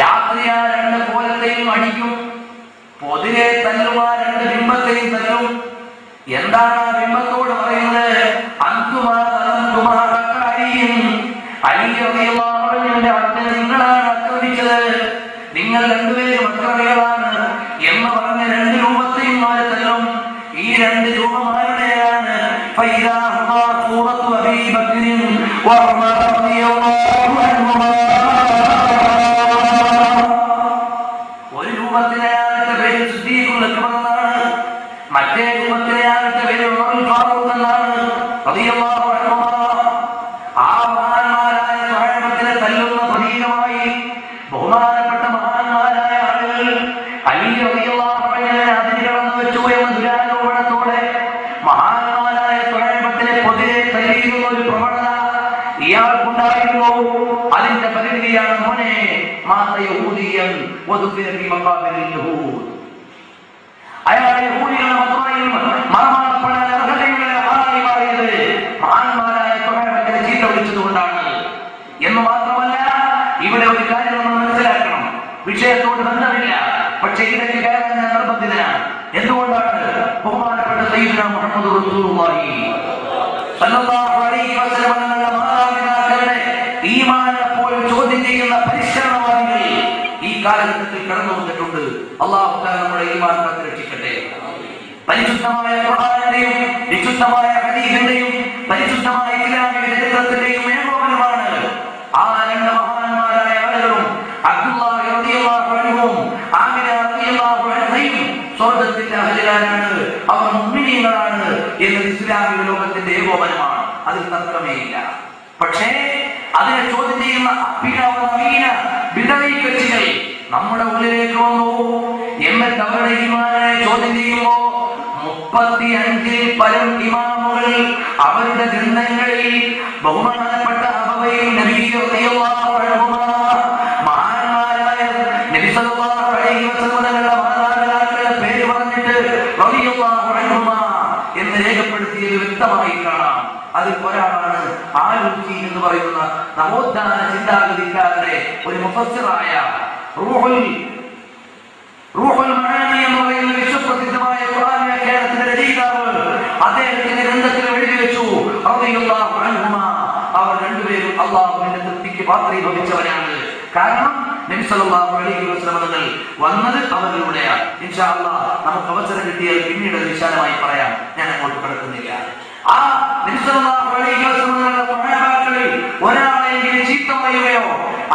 രാത്രി ആ രണ്ട് കോലത്തെയും അടിക്കും, പൊതിരെ തല്ലും, ആ രണ്ട് ബിംബത്തെയും തല്ലും. എന്താണ് ആ ബിംബത്തോട് പറയുന്നത്? അച്ഛനെ നിങ്ങളാണ് ആക്രമിച്ചത്, നിങ്ങൾ രണ്ടുപേരും അക്രമികളാണ് എന്ന് പറഞ്ഞ രണ്ട് രൂപത്തെയും മാറി തല്ലും. ഈ രണ്ട് രൂപമാരുടെയാണ് ഒരു രൂപത്തിനെയാകട്ടെ പേര് സിദ്ദീഖുൽ മറ്റേ രൂപത്തിനെയാകട്ടെ പേര് ഉമറുൽ ഫാറൂഖ് എന്നാണ് റളിയല്ലാഹു അൻഹു. ആ മഹാന്മാരായ സ്വഹാബത്തിനെ തല്ലുന്ന പ്രതീകമായി ബഹുമാനപ്പെട്ട മഹാന്മാരായ ആളുകൾ അലി റളിയല്ലാഹു അൻഹുവിനെ അതിന് കടന്നു വെച്ചു എന്ന ദുരാരോപണത്തോടെ മഹാന്മാരായ സ്വഹാബത്തിനെ പൊതുവെ തല്ലിയിരുന്ന ഒരു പ്രവണത ഇയാൾക്കുണ്ടായിരുന്നു. അതിന്റെ പരിധിയാണ് മോനെ മാതയൂദിയൻ വദുഫിനഫി മഖാബിൽ യഹൂദ്. അയാൾ യഹൂദികളുടെ മതമായി മറമാടപ്പെടാൻ അർഹതയുള്ള ആളായി മാറിയത് മഹാന്മാരായ സ്വഹാബത്തിനെ ചീത്ത വിളിച്ചതുകൊണ്ടാണ് എന്ന് മാത്രമല്ല, ഇവിടെ ഒരു കാര്യം നമ്മൾ മനസ്സിലാക്കണം. വിഷയത്തോട് ബന്ധമില്ല, പക്ഷേ ഇതിലേക്ക് കയറാൻ ഞാൻ നിർബന്ധിതനാണ്. എന്തുകൊണ്ടാണ്? ബഹുമാനപ്പെട്ട സയ്യിദുനാ മുഹമ്മദ് റസൂലുള്ളാഹി സ്വല്ലല്ലാഹു അലൈഹി വസല്ലം തങ്ങളുടെ മാതാപിതാക്കളുടെ ഈമാനെ പോലും ചോദ്യം ചെയ്യുന്ന പരിഷ്കരണവാദികൾ ഈ കാലഘട്ടത്തിൽ കടന്നു വന്നിട്ടുണ്ട്. അല്ലാഹു തആല നമ്മുടെ ഈമാൻ കാത്തുരക്ഷിക്കട്ടെ. പരിശുദ്ധമായ ഖുർആനിന്റെയും വിശുദ്ധമായ ഹദീസിന്റെയും പരിശുദ്ധമായ ഇസ്ലാമിക ചരിത്രത്തിന്റെയും ഏകോപനമാണ് ആ രണ്ട് മഹാന്മാരായ ആളുകളും അബ്ദുല്ലാഹി റളിയല്ലാഹു അൻഹും ആമിന റളിയല്ലാഹു അൻഹയും സ്വർഗ്ഗത്തിന്റെ അഹ്ലുകാരാണ്, അവർ മുഅ്മിനീങ്ങളാണ് എന്നത് ഇസ്ലാമിക ലോകത്തിന്റെ ഏകോപനമാണ്. അതിൽ തർക്കമേ ഇല്ല. പക്ഷേ അതിനെ ചോദ്യം ചെയ്യുന്ന ബിദഈകൾ നമ്മുടെ ഉള്ളിലേക്ക് വന്നു. എന്നിട്ട് അവരുടെ ഈമാനെ ചോദ്യം ചെയ്യുമ്പോ 35 പരം ഇമാമുകൾ അവരുടെ ഗ്രന്ഥങ്ങളിൽ ബഹുമാനപ്പെട്ട അബൂബക്കർ നബി റളിയല്ലാഹു അൻഹു മഹാന്മാരായ നബി സല്ലല്ലാഹു അലൈഹി വസല്ലം തങ്ങളുടെ മാതാപിതാക്കളുടെ പേര് പറഞ്ഞിട്ട് റളിയല്ലാഹു അൻഹു എന്ന് രേഖപ്പെടുത്തിയത് വ്യക്തമായി കാണാം. അതിൽ ഒരാളാണ് ആലുസി എന്ന് പറയുന്ന നവോത്ഥാന ചിന്താഗതിക്കാരുടെ ഒരു മുഫസ്സിറായ റൂഹുൽ മആനി എന്ന് പറയുന്ന വിശ്വപ്രസിദ്ധമായ ഖുർആൻ വ്യാഖ്യാനത്തിന്റെ രചയിതാവ് അദ്ദേഹത്തിന്റെ ഗ്രന്ഥത്തിൽ എഴുതി വെച്ചു റളിയല്ലാഹു അൻഹുമാ. അവർ രണ്ടുപേരും അല്ലാഹുവിന്റെ തൃപ്തിക്ക് പാത്രീഭവിച്ചവരാണ്. കാരണം നബി സല്ലല്ലാഹു അലൈഹി വസല്ലം തങ്ങൾ വന്നത് അവരിലൂടെയാണ്. ഇൻഷാ അല്ലാഹ് നമുക്ക് അവസരം കിട്ടിയാൽ പിന്നീട് വിശാലമായി പറയാം. ഞാൻ അങ്ങോട്ട് കടക്കുന്നില്ല. ആ നബി സല്ലല്ലാഹു അലൈഹി വസല്ലം തങ്ങളുടെ സ്വഹാബാക്കളിൽ ഒരാളെങ്കിലും ചീത്ത പറയുകയോ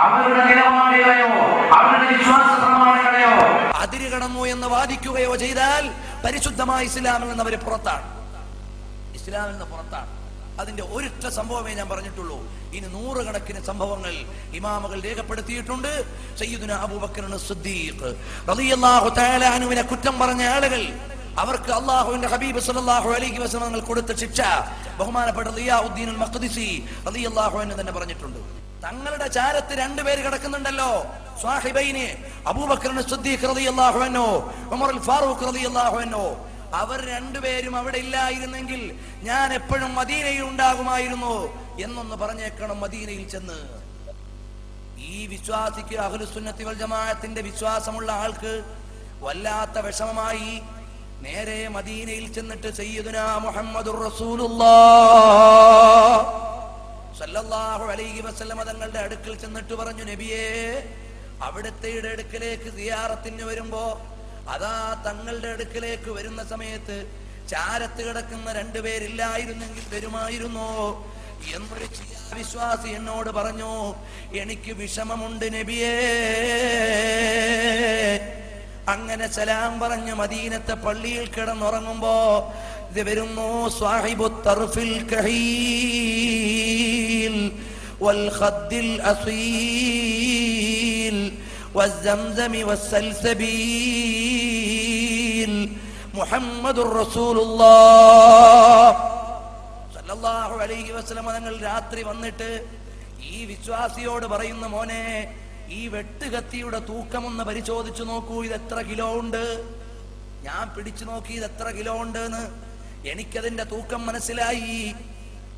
അവരുടെ നിലപാടുകളെയോ അവരുടെ വിശ്വാസ പ്രമാണങ്ങളെയോ അതിര് കടന്നു എന്ന് വാദിക്കുകയോ ചെയ്താൽ പരിശുദ്ധമായ ഇസ്ലാമിൽ നിന്ന് അവർ പുറത്താണ്. ഇസ്ലാമിൽ നിന്ന് പുറത്താണ്. അതിന്റെ ഒരൊറ്റ സംഭവമേ ഞാൻ പറഞ്ഞിട്ടുള്ളൂ. ഇനി 100 കണക്കിന് സംഭവങ്ങൾ ഇമാമുകൾ രേഖപ്പെടുത്തിയിട്ടുണ്ട്. സയ്യിദുനാ അബൂബക്കർ സിദ്ദീഖ് റളിയല്ലാഹു തആല അൻഹുവിനെ കുറ്റം പറഞ്ഞ ആളുകൾ, അവർക്ക് അല്ലാഹുവിന്റെ ഹബീബ് സല്ലല്ലാഹു അലൈഹി വസല്ലം കൊടുത്ത ശിക്ഷ ബഹുമാനപ്പെട്ട ദിയാഉദ്ദീൻ അൽ മഖ്ദിസി റളിയല്ലാഹു അൻഹു തന്നെ പറഞ്ഞിട്ടുണ്ട്. തങ്ങളുടെ ചാരത്ത് 2 പേര് കിടക്കുന്നുണ്ടല്ലോ, സ്വാഹിബൈനി അബൂബക്കർ സിദ്ദീഖ് റളിയല്ലാഹു അൻഹു ഉമർ ഫാറൂഖ് റളിയല്ലാഹു അൻഹു. അവർ 2 പേരും അവിടെ ഇല്ലായിരുന്നെങ്കിൽ ഞാൻ എപ്പോഴും മദീനയിൽ ഉണ്ടാകുമായിരുന്നു എന്നൊന്ന് പറഞ്ഞേക്കണം മദീനയിൽ ചെന്ന്. ഈ വിശ്വാസിക്ക് അഹ്ലുസുന്നത്തി വൽ ജമാഅത്തിന്റെ വിശ്വാസമുള്ള ആൾക്ക് വല്ലാത്ത വിഷമമായി നേരെ മദീനയിൽ ചെന്നിട്ട് സയ്യിദുനാ മുഹമ്മദുർ റസൂലുള്ളാഹ് സല്ലല്ലാഹു അലൈഹി വസല്ലം തങ്ങളുടെ അടുക്കൽ ചെന്നിട്ട് പറഞ്ഞു, നബിയേ, അവിടുത്തെ അടുക്കലേക്ക് സിയാറത്തിന് വരുമ്പോ അതാ തങ്ങളുടെ അടുക്കലേക്ക് വരുന്ന സമയത്ത് ചാരത്ത് കിടക്കുന്ന 2 പേരില്ലായിരുന്നെങ്കിൽ വരുമായിരുന്നോ എന്നൊരു വിശ്വാസി എന്നോട് പറഞ്ഞു. എനിക്ക് വിഷമമുണ്ട് നബിയേ. അങ്ങനെ സലാം പറഞ്ഞ് മദീനത്തെ പള്ളിയിൽ കിടന്നുറങ്ങുമ്പോ ഇത് വരുന്നു, സാഹിബു തർഫിൽ കഹീൽ വൽ ഖദ്ദിൽ അസീൽ വസ്സംസമി വസ്സൽസബീൽ മുഹമ്മദുർ റസൂലുള്ളാഹ് സല്ലല്ലാഹു അലൈഹി വസല്ലം തങ്ങൾ രാത്രി വന്നിട്ട് ഈ വിശ്വാസിയോട് പറയുന്ന, മോനെ, ഈ വെട്ടുകത്തിയുടെ തൂക്കമൊന്ന് പരിശോധിച്ചു നോക്കൂ, ഇത് എത്ര കിലോ ഉണ്ട്. ഞാൻ പിടിച്ചു നോക്കി ഇത് എത്ര കിലോ ഉണ്ട് എന്ന്. എനിക്കതിന്റെ തൂക്കം മനസ്സിലായി,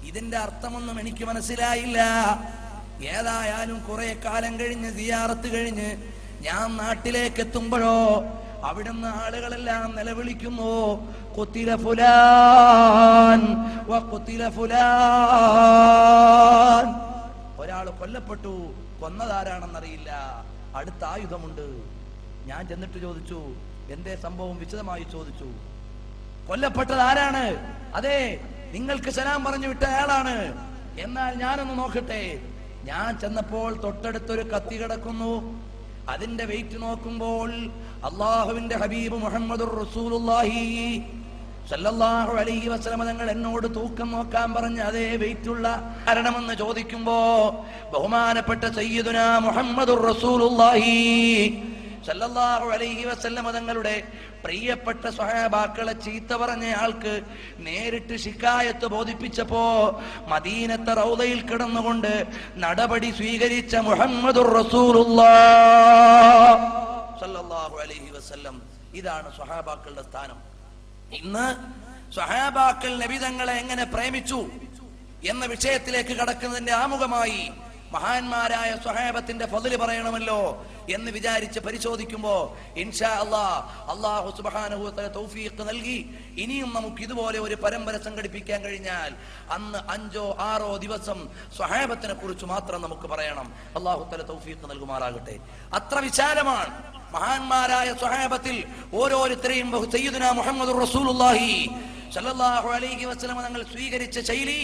ഇതിന്റെ അർത്ഥമൊന്നും എനിക്ക് മനസ്സിലായില്ല. ഏതായാലും കുറെ കാലം കഴിഞ്ഞ് സിയാറത്ത് കഴിഞ്ഞ് ഞാൻ നാട്ടിലേക്ക് എത്തുമ്പോഴോ അവിടുന്ന് ആളുകളെല്ലാം നിലവിളിക്കുന്നു, ഖുതില ഫുലാൻ വഖുതില ഫുലാൻ. ഒരാൾ കൊല്ലപ്പെട്ടു, കൊന്നതാരാണെന്നറിയില്ല, അടുത്ത ആയുധമുണ്ട്. ഞാൻ ചെന്നിട്ട് ചോദിച്ചു, എന്തേ സംഭവം വിശദമായി ചോദിച്ചു. കൊല്ലപ്പെട്ടത് ആരാണ്? അതെ, നിങ്ങൾക്ക് സലാം പറഞ്ഞു വിട്ട അയാളാണ്. എന്നാൽ ഞാനൊന്ന് നോക്കട്ടെ. ഞാൻ ചെന്നപ്പോൾ തൊട്ടടുത്തൊരു കത്തി കിടക്കുന്നു. അതിന്റെ വെയിറ്റ് നോക്കുമ്പോൾ അള്ളാഹുവിന്റെ ഹബീബ് മുഹമ്മദുർ റസൂലുള്ളാഹി സല്ലല്ലാഹു അലൈഹി വസല്ലം തങ്ങൾ എന്നോട് തൂക്കം നോക്കാൻ പറഞ്ഞ അതേ വെയിറ്റുള്ള കാരണമെന്ന് ചോദിക്കുമ്പോ ബഹുമാനപ്പെട്ട സയ്യിദുനാ മുഹമ്മദുർ റസൂലുള്ളാഹി സല്ലല്ലാഹു അലൈഹി വസല്ലം തങ്ങളുടെ പ്രിയപ്പെട്ട സ്വഹാബാക്കളെ ചീത്ത പറഞ്ഞ ആൾക്ക് നേരിട്ട് ശിക്കായത്ത് ബോധിപ്പിച്ചപ്പോ മദീനത്തെ റൗദയിൽ കിടന്നുകൊണ്ട് നടപടി സ്വീകരിച്ച മുഹമ്മദുർ റസൂലുള്ളാഹ് സല്ലല്ലാഹു അലൈഹി വസല്ലം. ഇതാണ് സ്വഹാബാക്കളുടെ സ്ഥാനം. ഇന്ന് സ്വഹാബാക്കൾ നബി തങ്ങളെ എങ്ങനെ പ്രേമിച്ചു എന്ന വിഷയത്തിലേക്ക് കടക്കുന്നതിന്റെ ആമുഖമായി മഹാന്മാരായ സ്വഹാബത്തിന്റെ ഫضല് പറയണമല്ലോ എന്ന് വിചാരിച്ച് പരിശോധിക്കുമ്പോ ഇൻഷാ അല്ലാഹ് അല്ലാഹു സുബ്ഹാനഹു വ തആല തൗഫീഖ് നൽകി ഇനിയും നമുക്ക് ഇതുപോലെ ഒരു പരമ്പര സംഘടിപ്പിക്കാൻ കഴിഞ്ഞാൽ അന്ന് 5 or 6 ദിവസം സ്വഹാബത്തിനെ കുറിച്ച് മാത്രം നമുക്ക് പറയണം. അല്ലാഹു തആല തൗഫീഖ് നൽകുമാറാകട്ടെ. അത്ര വിശാലമാണ് മഹാന്മാരായ സ്വഹാബത്തിൽ ഓരോരുത്തരെയും സയ്യിദുനാ മുഹമ്മദുർ റസൂലുള്ളാഹി സല്ലല്ലാഹു അലൈഹി വസല്ലം തങ്ങൾ സ്വീകരിച്ച ശൈലി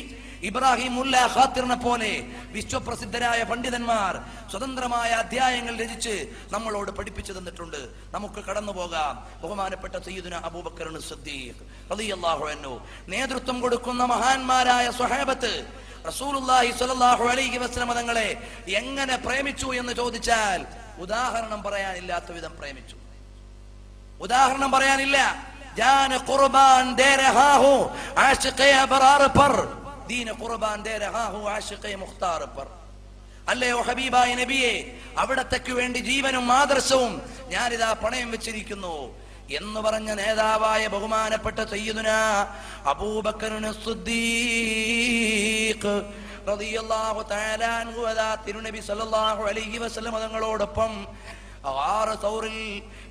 ഇബ്രാഹിം മുല്ല ഖാത്തിറിനെ പോലെ വിശ്വപ്രസിദ്ധരായ പണ്ഡിതന്മാർ സ്വതന്ത്രമായ അധ്യായങ്ങൾ രചിച്ച് നമ്മളോട് പഠിപ്പിച്ചു തന്നിട്ടുണ്ട്. നമുക്ക് കടന്നു പോകാം. ബഹുമാനപ്പെട്ട സയ്യിദുനാ അബൂബക്കർ സിദ്ദീഖ് റളിയല്ലാഹു അൻഹു നേതൃത്വം കൊടുക്കുന്ന മഹാന്മാരായ സ്വഹാബത്ത് റസൂലുള്ളാഹി സ്വല്ലല്ലാഹു അലൈഹി വസല്ലം തങ്ങളെ എങ്ങനെ പ്രേമിച്ചു എന്ന് ചോദിച്ചാൽ ഉദാഹരണം പറയാനില്ലാത്ത വിധം പ്രേമിച്ചു. ഉദാഹരണം പറയാനില്ല. जान कुर्बान दे रहा हूं आशिक़े अबरार पर दीन कुर्बान दे रहा हूं आशिक़े मुख्तार पर. അല്ലയോ ഹബീബായ നബിയെ, അവിടത്തേക്ക് വേണ്ടി ജീവനും ആദർശവും ഞാനിതാ പണയം വെച്ചിരിക്കുന്നു എന്ന് പറഞ്ഞ നേതാവായ ബഹുമാനപ്പെട്ട സയ്യിദുനാ അബൂബക്കർ സിദ്ദീഖ് റളിയല്ലാഹു തആല അൻഹു തിരുനബി സല്ലല്ലാഹു അലൈഹി വസല്ലം തങ്ങളോടൊപ്പം സൗറിൽ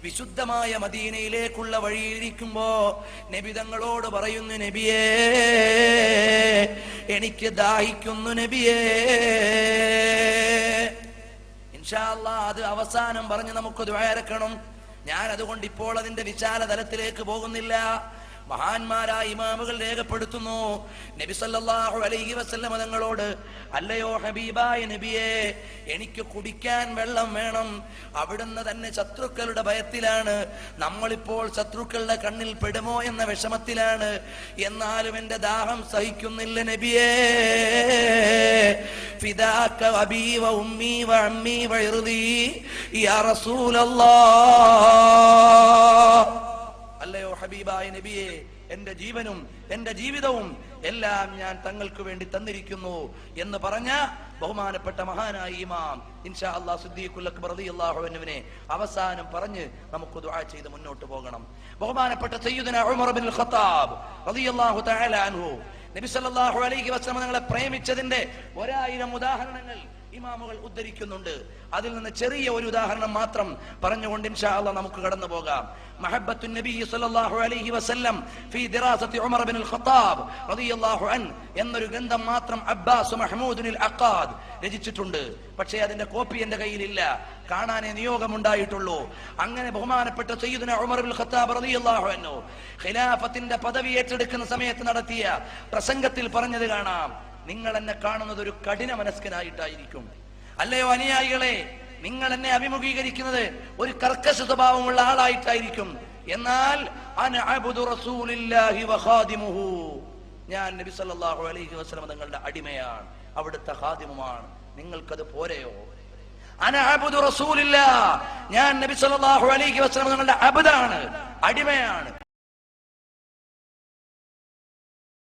വിശുദ്ധമായ മദീനയിലേക്കുള്ള വഴിയിരിക്കുമ്പോ നബി തങ്ങളോട് പറയുന്നു, നബിയേ എനിക്ക് ദാഹിക്കുന്നു നബിയേ. ഇൻഷാ അല്ലാഹ് അത് അവസാനം പറഞ്ഞ് നമുക്ക് ദുആ ഇറക്കണം. ഞാൻ അതുകൊണ്ട് ഇപ്പോൾ അതിന്റെ വിശാല തലത്തിലേക്ക് പോകുന്നില്ല. മഹാന്മാരായ ഇമാമുകൾ രേഖപ്പെടുത്തുന്നു, നബി സല്ലല്ലാഹു അലൈഹി വസല്ലം തങ്ങളോട്, അല്ലയോ ഹബീബായ നബിയേ എനിക്ക് കുടിക്കാൻ വെള്ളം വേണം. അവിടുന്ന് തന്നെ ശത്രുക്കളുടെ ഭയത്തിലാണ്. നമ്മളിപ്പോൾ ശത്രുക്കളുടെ കണ്ണിൽ പെടുമോ എന്ന വിഷമത്തിലാണ്. എന്നാലും എന്റെ ദാഹം സഹിക്കുന്നില്ല നബിയേ. ഫിദാക അബീ വ ഉമ്മീ വ അമ്മീ വ ഇർദീ യാ റസൂലല്ലാഹ്. അല്ലയോ ഹബീബായ നബിയെ, എന്റെ ജീവനും എന്റെ ജീവിതവും എല്ലാം ഞാൻ തങ്ങൾക്ക് വേണ്ടി തന്നിരിക്കുന്നു എന്ന് പറഞ്ഞ ബഹുമാനപ്പെട്ട മഹാനായ ഇമാം ഇൻഷാ അല്ലാഹ് സിദ്ദീഖുൽ അക്ബർ റളിയല്ലാഹു അൻഹുവിനെ അവസാനം പറഞ്ഞ് നമുക്ക് ദുആ ചെയ്ത് മുന്നോട്ട് പോകണം. ബഹുമാനപ്പെട്ട സയ്യിദുനാ ഉമർ ഇബ്നുൽ ഖത്താബ് റളിയല്ലാഹു തആല അൻഹു നബി സല്ലല്ലാഹു അലൈഹി വസല്ലം തങ്ങളെ പ്രേമിച്ചതിന്റെ 1000 ഉദാഹരണങ്ങൾ ഇമാമുകൾ ഉദ്ധരിക്കുന്നുണ്ട്. അതിൽ നിന്ന് ചെറിയ ഒരു ഉദാഹരണം മാത്രം പറഞ്ഞുകൊണ്ട് ഇൻഷാ അല്ലാഹ് നമുക്ക് കടന്നു പോകാം. മഹബ്ബത്തുൻ നബി സല്ലല്ലാഹു അലൈഹി വസല്ലം ഫീ ദിറാസത്തി ഉമർ ഇബ്നുൽ ഖത്താബ് റളിയല്ലാഹു അൻഹു എന്നൊരു ഗ്രന്ഥം മാത്രം അബ്ബാസ് മഹ്മൂദുൽ അഖാദ് രചിച്ചിട്ടുണ്ട്. പക്ഷേ അതിന്റെ കോപ്പി എന്റെ കയ്യിലില്ല, കാണാനേ നിയോഗമുണ്ടായിട്ടുള്ളൂ. അങ്ങനെ ബഹുമാനപ്പെട്ട സയ്യിദുനാ ഉമർ ഇബ്നുൽ ഖത്താബ് റളിയല്ലാഹു അൻഹു ഖിലാഫത്തിന്റെ പദവി ഏറ്റെടുക്കുന്ന സമയത്ത് നടത്തിയ പ്രസംഗത്തിൽ പറഞ്ഞത് കാണാം, നിങ്ങൾ എന്നെ കാണുന്നത് ഒരു കഠിന മനസ്കനായിട്ടായിരിക്കും. അല്ലയോ അനുയായികളെ, നിങ്ങൾ എന്നെ അഭിമുഖീകരിക്കുന്നത് ഒരു കർക്കശ സ്വഭാവമുള്ള ആളായിട്ടായിരിക്കും. എന്നാൽ അന അബ്ദു റസൂലില്ലാഹി വ ഖാദിമുഹു, ഞാൻ നബി സല്ലല്ലാഹു അലൈഹി വസല്ലം തങ്ങളുടെ അടിമയാണ്, അവിടുത്തെ ഖാദിമുമാണ്. നിങ്ങൾക്കത് പോരെയോ? അന അബ്ദു റസൂലില്ലാഹ്, ഞാൻ നബി സല്ലല്ലാഹു അലൈഹി വസല്ലം തങ്ങളുടെ അബ്ദാണ്, അടിമയാണ്.